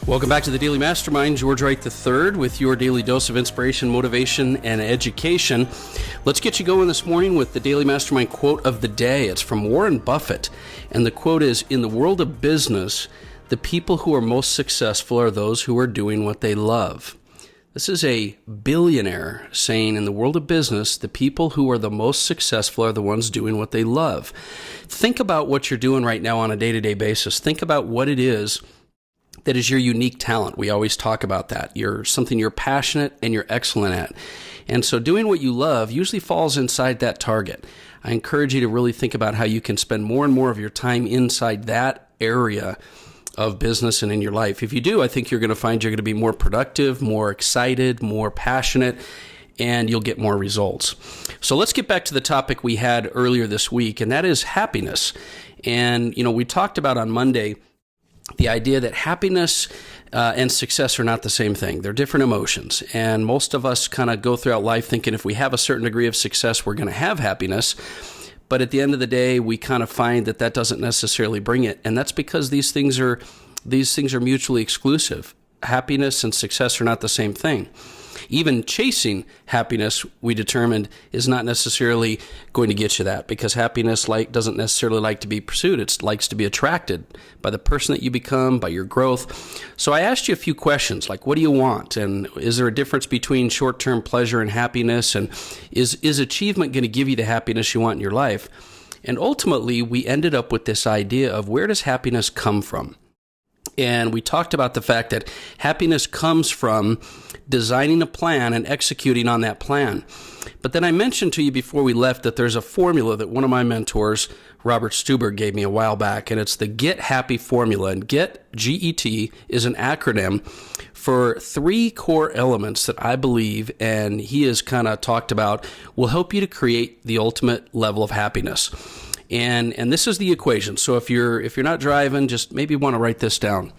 Welcome back to the Daily Mastermind. George Wright III with your daily dose of inspiration, motivation, and education. Let's get you going this morning with the Daily Mastermind quote of the day. It's from Warren Buffett, and the quote is, "In the world of business, the people who are most successful are those who are doing what they love." This is a billionaire saying, in the world of business, the people who are the most successful are the ones doing what they love. Think about what you're doing right now on a day-to-day basis. Think about what it is that is your unique talent. We always talk about that. You're something you're passionate and you're excellent at. And so doing what you love usually falls inside that target. I encourage you to really think about how you can spend more and more of your time inside that area of business and in your life. If you do, I think you're going to find you're going to be more productive, more excited, more passionate, and you'll get more results. So let's get back to the topic we had earlier this week, and that is happiness. And, we talked about on Monday the idea that happiness and success are not the same thing. They're different emotions. And most of us kind of go throughout life thinking if we have a certain degree of success, we're going to have happiness. But at the end of the day, we kind of find that that doesn't necessarily bring it. And that's because these things are mutually exclusive. Happiness and success are not the same thing. Even chasing happiness, we determined, is not necessarily going to get you that, because happiness doesn't necessarily like to be pursued. It likes to be attracted by the person that you become, by your growth. So I asked you a few questions, like what do you want? And is there a difference between short-term pleasure and happiness? And is achievement going to give you the happiness you want in your life? And ultimately, we ended up with this idea of, where does happiness come from? And we talked about the fact that happiness comes from designing a plan and executing on that plan. But then I mentioned to you before we left that there's a formula that one of my mentors, Robert Stuber, gave me a while back, and it's the Get Happy formula. And Get, G-E-T, is an acronym for three core elements that I believe, and he has kind of talked about, will help you to create the ultimate level of happiness. And this is the equation. So if you're not driving, just maybe want to write this down.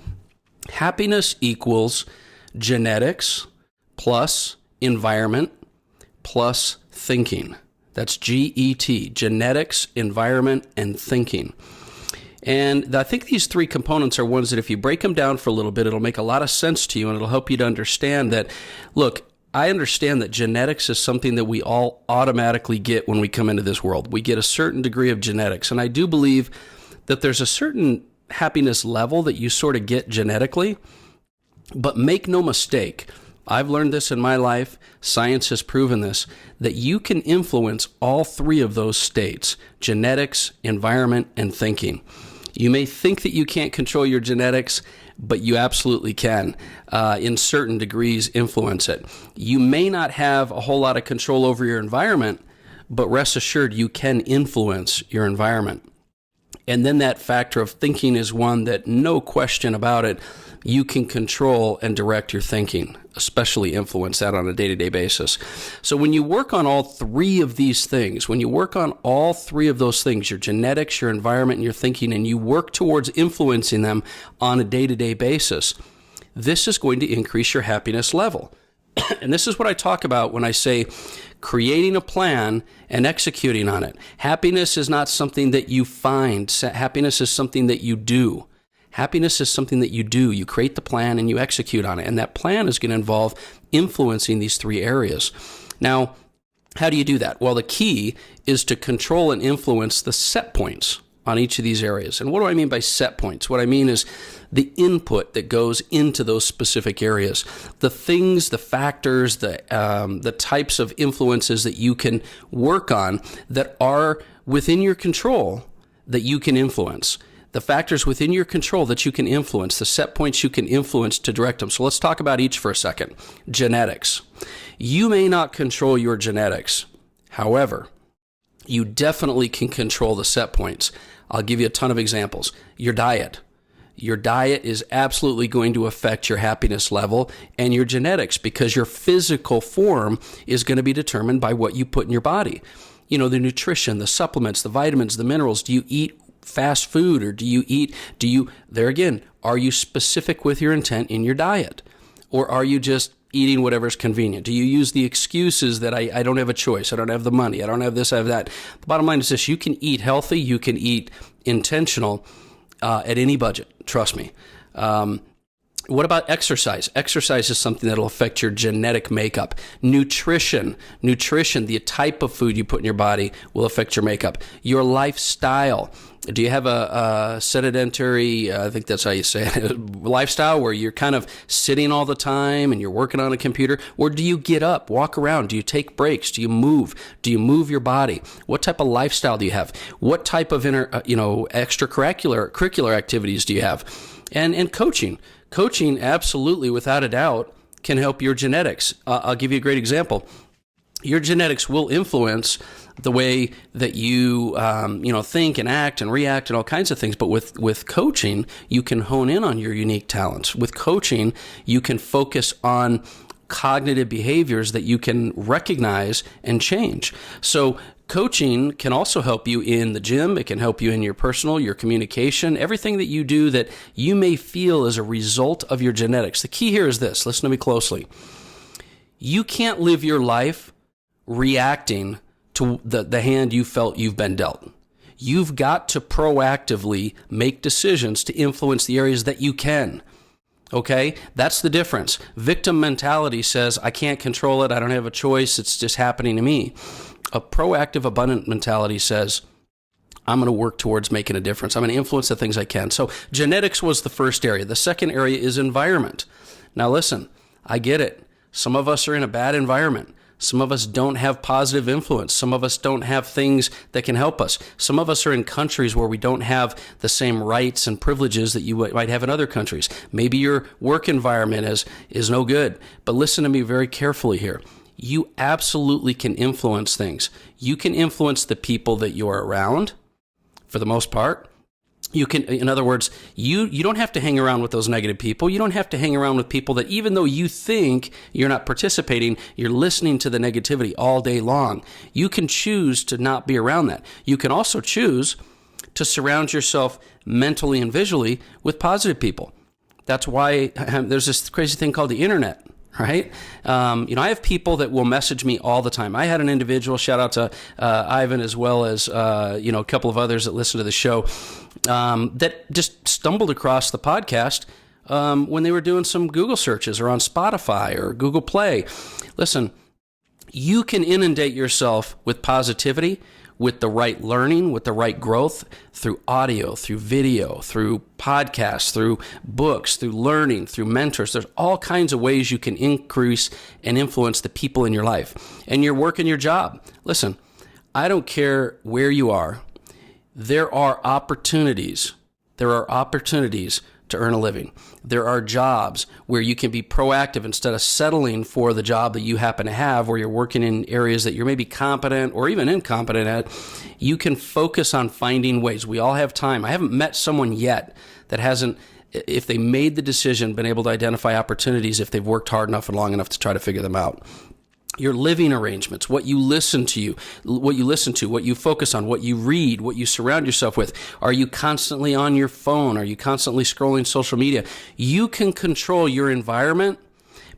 Happiness equals genetics plus environment plus thinking. That's GET, genetics, environment, and thinking. And I think these three components are ones that if you break them down for a little bit, it'll make a lot of sense to you, and it'll help you to understand that, look, I understand that genetics is something that we all automatically get when we come into this world. We get a certain degree of genetics, and I do believe that there's a certain happiness level that you sort of get genetically, but make no mistake, I've learned this in my life, science has proven this, that you can influence all three of those states: genetics, environment, and thinking. You may think that you can't control your genetics, but you absolutely can, in certain degrees, influence it. You may not have a whole lot of control over your environment, but rest assured you can influence your environment. And then that factor of thinking is one that, no question about it, you can control and direct your thinking, especially influence that on a day-to-day basis. So when you work on all three of these things, when you work on all three of those things, your genetics, your environment, and your thinking, and you work towards influencing them on a day-to-day basis, this is going to increase your happiness level. And this is what I talk about when I say creating a plan and executing on it. Happiness is not something that you find. Happiness is something that you do. Happiness is something that you do. You create the plan and you execute on it. And that plan is going to involve influencing these three areas. Now, how do you do that? Well, the key is to control and influence the set points on each of these areas. And what do I mean by set points? What I mean is the input that goes into those specific areas, the things, the factors, the types of influences that you can work on that are within your control that you can influence. The factors within your control that you can influence, the set points you can influence to direct them. So let's talk about each for a second. Genetics. You may not control your genetics. However, you definitely can control the set points. I'll give you a ton of examples. Your diet. Your diet is absolutely going to affect your happiness level and your genetics, because your physical form is going to be determined by what you put in your body. The nutrition, the supplements, the vitamins, the minerals. Do you eat fast food, or there again, are you specific with your intent in your diet? Or are you just eating whatever's convenient? Do you use the excuses that I don't have a choice, I don't have the money, I don't have this, I have that? The bottom line is this: you can eat healthy, you can eat intentional at any budget, trust me. What about exercise? Exercise is something that'll affect your genetic makeup. Nutrition, the type of food you put in your body will affect your makeup. Your lifestyle. Do you have a sedentary, I think that's how you say it, lifestyle where you're kind of sitting all the time and you're working on a computer? Or do you get up, walk around? Do you take breaks? Do you move? Do you move your body? What type of lifestyle do you have? What type of extracurricular activities do you have? And coaching. Coaching, absolutely, without a doubt, can help your genetics. I'll give you a great example. Your genetics will influence the way that you, think and act and react and all kinds of things. But with coaching, you can hone in on your unique talents. With coaching, you can focus on cognitive behaviors that you can recognize and change. So coaching can also help you in the gym. It can help you in your communication, everything that you do that you may feel is a result of your genetics. The key here is this. Listen to me closely. You can't live your life reacting to the hand you felt you've been dealt. You've got to proactively make decisions to influence the areas that you can. Okay? That's the difference. Victim mentality says, I can't control it. I don't have a choice. It's just happening to me. A proactive, abundant mentality says, I'm going to work towards making a difference. I'm going to influence the things I can. So genetics was the first area. The second area is environment. Now listen, I get it. Some of us are in a bad environment. Some of us don't have positive influence. Some of us don't have things that can help us. Some of us are in countries where we don't have the same rights and privileges that you might have in other countries. Maybe your work environment is no good. But listen to me very carefully here. You absolutely can influence things. You can influence the people that you're around, for the most part. You can, in other words, you don't have to hang around with those negative people. You don't have to hang around with people that even though you think you're not participating, you're listening to the negativity all day long. You can choose to not be around that. You can also choose to surround yourself mentally and visually with positive people. That's why there's this crazy thing called the internet. Right? I have people that will message me all the time. I had an individual, shout out to Ivan as well as, a couple of others that listen to the show, that just stumbled across the podcast when they were doing some Google searches or on Spotify or Google Play. Listen, you can inundate yourself with positivity, with the right learning, with the right growth through audio, through video, through podcasts, through books, through learning, through mentors. There's all kinds of ways you can increase and influence the people in your life and your work and your job. Listen, I don't care where you are. There are opportunities. To earn a living. There are jobs where you can be proactive instead of settling for the job that you happen to have, where you're working in areas that you're maybe competent or even incompetent at. You can focus on finding ways. We all have time. I haven't met someone yet that hasn't, if they made the decision, been able to identify opportunities if they've worked hard enough and long enough to try to figure them out. Your living arrangements, what you listen to, what you focus on, what you read, what you surround yourself with. Are you constantly on your phone? Are you constantly scrolling social media? You can control your environment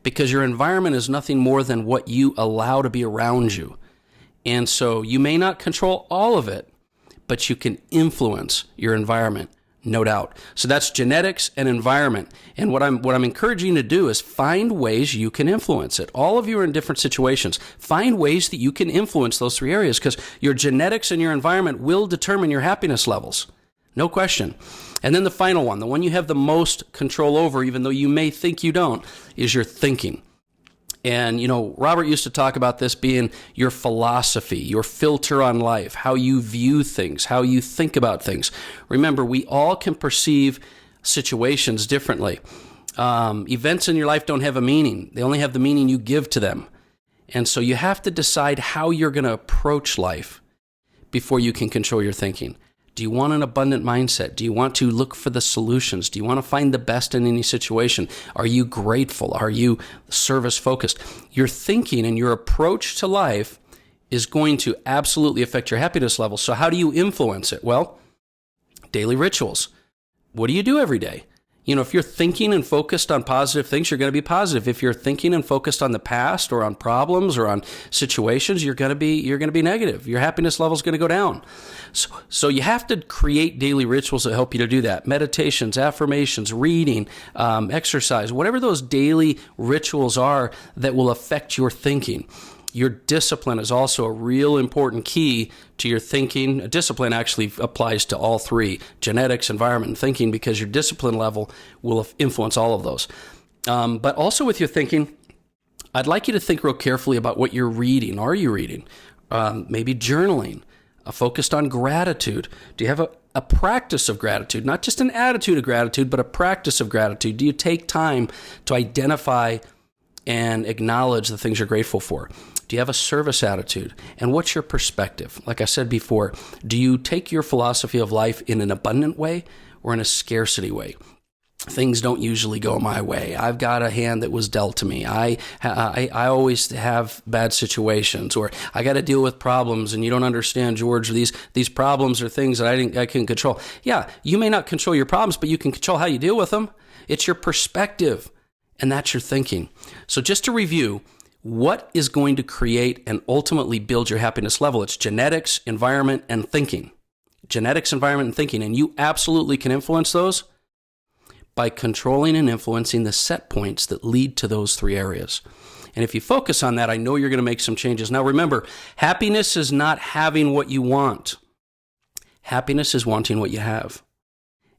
because your environment is nothing more than what you allow to be around you. And so you may not control all of it, but you can influence your environment. No doubt. So that's genetics and environment. And what I'm encouraging you to do is find ways you can influence it. All of you are in different situations. Find ways that you can influence those three areas because your genetics and your environment will determine your happiness levels. No question. And then the final one, the one you have the most control over, even though you may think you don't, is your thinking. And, Robert used to talk about this being your philosophy, your filter on life, how you view things, how you think about things. Remember, we all can perceive situations differently. Events in your life don't have a meaning. They only have the meaning you give to them. And so you have to decide how you're going to approach life before you can control your thinking. Do you want an abundant mindset? Do you want to look for the solutions? Do you want to find the best in any situation? Are you grateful? Are you service focused? Your thinking and your approach to life is going to absolutely affect your happiness level. So how do you influence it? Well, daily rituals. What do you do every day? If you're thinking and focused on positive things, you're going to be positive. If you're thinking and focused on the past or on problems or on situations, you're going to be negative. Your happiness level is going to go down. So you have to create daily rituals that help you to do that. Meditations, affirmations, reading, exercise, whatever those daily rituals are that will affect your thinking. Your discipline is also a real important key to your thinking. Discipline actually applies to all three: genetics, environment, and thinking, because your discipline level will influence all of those. But also with your thinking, I'd like you to think real carefully about what you're reading. Are you reading? Maybe journaling, focused on gratitude. Do you have a practice of gratitude? Not just an attitude of gratitude, but a practice of gratitude. Do you take time to identify and acknowledge the things you're grateful for? Do you have a service attitude? And what's your perspective? Like I said before, do you take your philosophy of life in an abundant way or in a scarcity way? Things don't usually go my way. I've got a hand that was dealt to me. I always have bad situations, or I got to deal with problems, and you don't understand, George. These problems are things that I can control. Yeah, you may not control your problems, but you can control how you deal with them. It's your perspective, and that's your thinking. So just to review, what is going to create and ultimately build your happiness level? It's genetics, environment, and thinking. Genetics, environment, and thinking. And you absolutely can influence those by controlling and influencing the set points that lead to those three areas. And if you focus on that, I know you're going to make some changes. Now remember, happiness is not having what you want. Happiness is wanting what you have.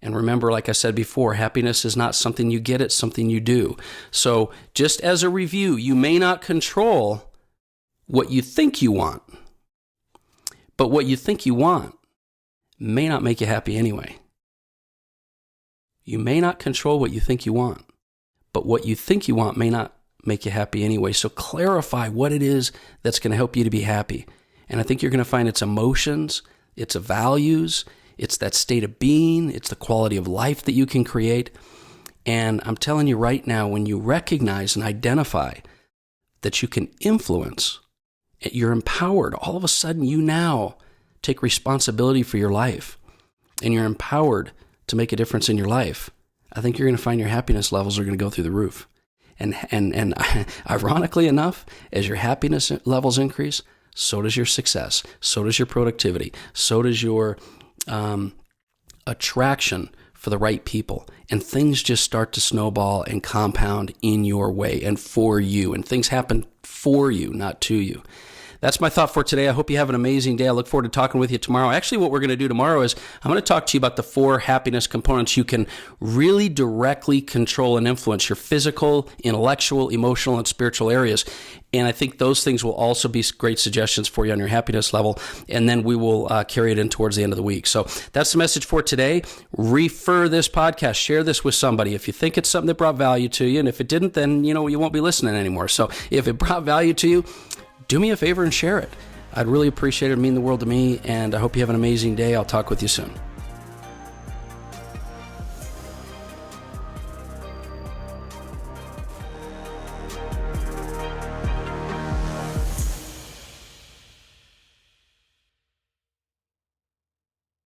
And remember, like I said before, happiness is not something you get, it's something you do. So just as a review, you may not control what you think you want, but what you think you want may not make you happy anyway. You may not control what you think you want, but what you think you want may not make you happy anyway. So clarify what it is that's going to help you to be happy. And I think you're going to find it's emotions, it's values, it's that state of being, it's the quality of life that you can create. And I'm telling you right now, when you recognize and identify that you can influence, you're empowered. All of a sudden, you now take responsibility for your life, and you're empowered to make a difference in your life. I think you're going to find your happiness levels are going to go through the roof. And ironically enough, as your happiness levels increase, so does your success, so does your productivity, so does your attraction for the right people, and things just start to snowball and compound in your way and for you, and things happen for you, not to you. That's my thought for today. I hope you have an amazing day. I look forward to talking with you tomorrow. Actually, what we're going to do tomorrow is I'm going to talk to you about the 4 happiness components you can really directly control and influence: your physical, intellectual, emotional, and spiritual areas. And I think those things will also be great suggestions for you on your happiness level. And then we will carry it in towards the end of the week. So that's the message for today. Refer this podcast. Share this with somebody. If you think it's something that brought value to you, and if it didn't, then you won't be listening anymore. So if it brought value to you, do me a favor and share it. I'd really appreciate it. It'd mean the world to me. And I hope you have an amazing day. I'll talk with you soon.